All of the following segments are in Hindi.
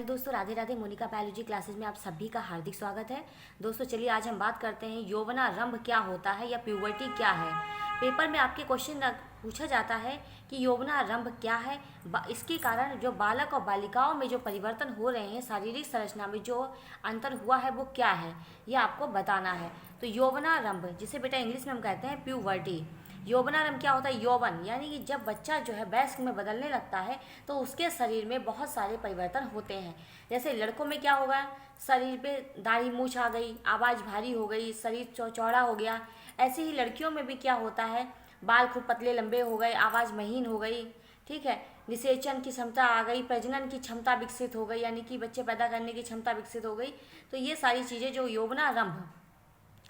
हेलो दोस्तों, राधे राधे। मोनिका बायोलॉजी क्लासेस में आप सभी का हार्दिक स्वागत है। दोस्तों चलिए आज हम बात करते हैं यौवनारंभ क्या होता है या प्यूबर्टी क्या है। पेपर में आपके क्वेश्चन पूछा जाता है कि यौवनारंभ क्या है, इसके कारण जो बालक और बालिकाओं में जो परिवर्तन हो रहे हैं, शारीरिक संरचना में जो अंतर हुआ है वो क्या है, ये आपको बताना है। तो यौवनारंभ जिसे बेटा इंग्लिश में हम कहते हैं प्यूबर्टी। यौवनारंभ क्या होता है? यौवन यानी कि जब बच्चा जो है वयस्क में बदलने लगता है तो उसके शरीर में बहुत सारे परिवर्तन होते हैं। जैसे लड़कों में क्या होगा, शरीर पे दाढ़ी मूछ आ गई, आवाज़ भारी हो गई, शरीर चौड़ा हो गया। ऐसे ही लड़कियों में भी क्या होता है, बाल खूब पतले लंबे हो गए, आवाज़ महीन हो गई, ठीक है। निषेचन की क्षमता आ गई, प्रजनन की क्षमता विकसित हो गई, यानी कि बच्चे पैदा करने की क्षमता विकसित हो गई। तो ये सारी चीज़ें जो यौवनारंभ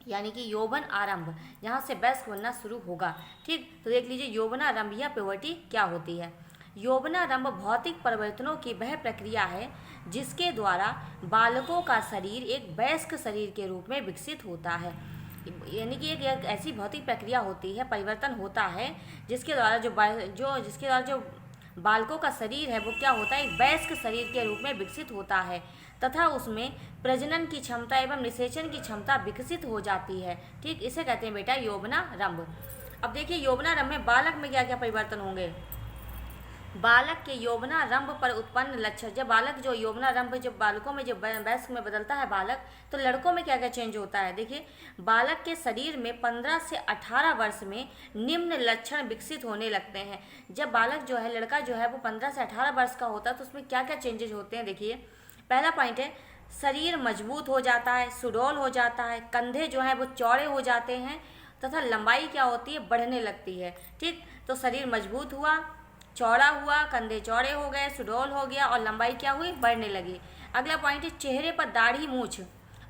यानी कि यौवन आरंभ, यहाँ से वयस्क बनना शुरू होगा, ठीक। तो देख लीजिए यौवनारंभ या प्यूबर्टी क्या होती है। यौवनारंभ भौतिक परिवर्तनों की वह प्रक्रिया है जिसके द्वारा बालकों का शरीर एक वयस्क शरीर के रूप में विकसित होता है। यानी कि एक ऐसी भौतिक प्रक्रिया होती है, परिवर्तन होता है जिसके द्वारा जो बालकों का शरीर है वो क्या होता है, एक वयस्क शरीर के रूप में विकसित होता है तथा उसमें प्रजनन की क्षमता एवं निषेचन की क्षमता विकसित हो जाती है, ठीक। इसे कहते हैं बेटा यौवनारंभ। अब देखिए यौवनारंभ में बालक में क्या क्या परिवर्तन होंगे। बालक के यौवनारंभ पर उत्पन्न लक्षण, जब बालक जो यौवनारंभ जब बालकों में जब वयस्क में बदलता है बालक, तो लड़कों में क्या क्या चेंज होता है। देखिए बालक के शरीर में 15 से 18 वर्ष में निम्न लक्षण विकसित होने लगते हैं। जब बालक जो है, लड़का जो है वो 15 से 18 वर्ष का होता है तो उसमें क्या क्या चेंजेज होते हैं। देखिए पहला पॉइंट है, शरीर मजबूत हो जाता है, सुडौल हो जाता है, कंधे जो हैं वो चौड़े हो जाते हैं तथा लंबाई क्या होती है, बढ़ने लगती है, ठीक। तो शरीर मजबूत हुआ, चौड़ा हुआ, कंधे चौड़े हो गए, सुडौल हो गया और लंबाई क्या हुई, बढ़ने लगी। अगला पॉइंट है, चेहरे पर दाढ़ी मूछ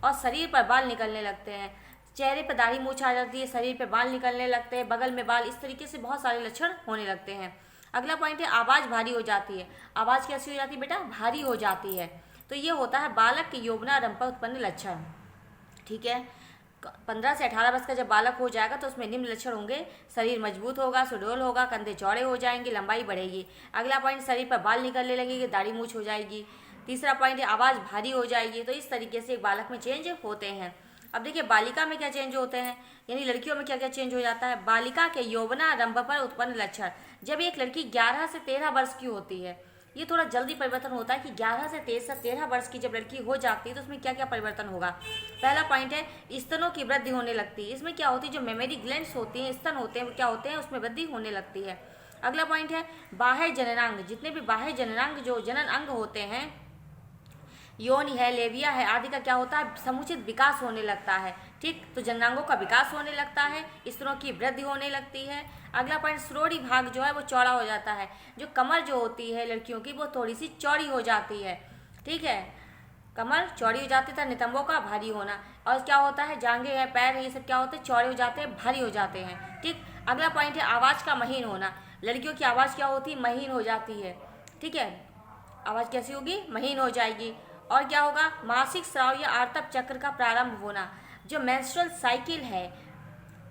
और शरीर पर बाल निकलने लगते हैं। चेहरे पर दाढ़ी मूछ आ जाती है, शरीर पर बाल निकलने लगते हैं, बगल में बाल, इस तरीके से बहुत सारे लक्षण होने लगते हैं। अगला पॉइंट है, आवाज़ भारी हो जाती है। आवाज़ कैसी हो जाती है बेटा, भारी हो जाती है। तो ये होता है बालक के यौवनारंभ पर उत्पन्न लक्षण, ठीक है। 15 से 18 वर्ष का जब बालक हो जाएगा तो उसमें निम्न लक्षण होंगे, शरीर मजबूत होगा, सुडौल होगा, कंधे चौड़े हो जाएंगे, लंबाई बढ़ेगी। अगला पॉइंट, शरीर पर बाल निकलने लगेंगे, दाढ़ी मूछ हो जाएगी। तीसरा पॉइंट है, आवाज़ भारी हो जाएगी। तो इस तरीके से एक बालक में चेंज होते हैं। अब देखिए बालिका में क्या चेंज होते हैं, यानी लड़कियों में क्या क्या चेंज हो जाता है। बालिका के यौवनारंभ पर उत्पन्न लक्षण, जब एक लड़की 11 से 13 वर्ष की होती है, ये थोड़ा जल्दी परिवर्तन होता है कि 11 से 13 वर्ष की जब लड़की हो जाती है तो उसमें क्या क्या परिवर्तन होगा। पहला पॉइंट है, स्तनों की वृद्धि होने लगती है। इसमें क्या होती है, जो मेमोरी ग्लैंड्स होती हैं, स्तन होते हैं, वो क्या होते हैं, उसमें वृद्धि होने लगती है। अगला पॉइंट है, बाह्य जननांग, जितने भी बाह्य जननांग जो जनन अंग होते हैं, योनि है, लेविया है आदि का क्या होता है, समुचित विकास होने लगता है, ठीक। तो जननांगों का विकास होने लगता है, स्तनों की वृद्धि होने लगती है। अगला पॉइंट, श्रोणि भाग जो है वो चौड़ा हो जाता है। जो कमर जो होती है लड़कियों की वो थोड़ी सी चौड़ी हो जाती है, ठीक है। कमर चौड़ी हो जाती है, नितंबों का भारी होना। और क्या होता है, जांघें हैं, पैर है, ये सब क्या होते हैं, चौड़े हो जाते हैं, भारी हो जाते हैं, ठीक। अगला पॉइंट है, आवाज़ का महीन होना। लड़कियों की आवाज़ क्या होती है, महीन हो जाती है, ठीक है। आवाज़ कैसी होगी, महीन हो जाएगी। और क्या होगा, मासिक स्राव या आर्तव चक्र का प्रारंभ होना। जो मेंस्ट्रुअल साइकिल है,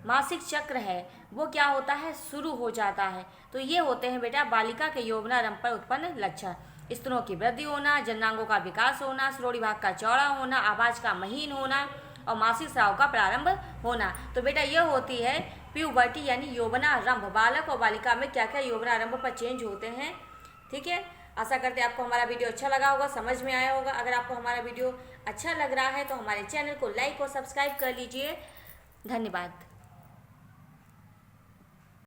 मासिक चक्र है, वो क्या होता है, शुरू हो जाता है। तो ये होते हैं बेटा बालिका के यौवनारंभ पर उत्पन्न लक्षण। स्तनों की वृद्धि होना, जननांगों का विकास होना, श्रोणि भाग का चौड़ा होना, आवाज़ का महीन होना और मासिक स्राव का प्रारंभ होना। तो बेटा ये होती है प्यूबर्टी यानी यौवनारंभ। बालक और बालिका में क्या क्या यौवनारंभ पर चेंज होते हैं, ठीक है। आशा करते हैं आपको हमारा वीडियो अच्छा लगा होगा, समझ में आया होगा। अगर आपको हमारा वीडियो अच्छा लग रहा है तो हमारे चैनल को लाइक और सब्सक्राइब कर लीजिए। धन्यवाद।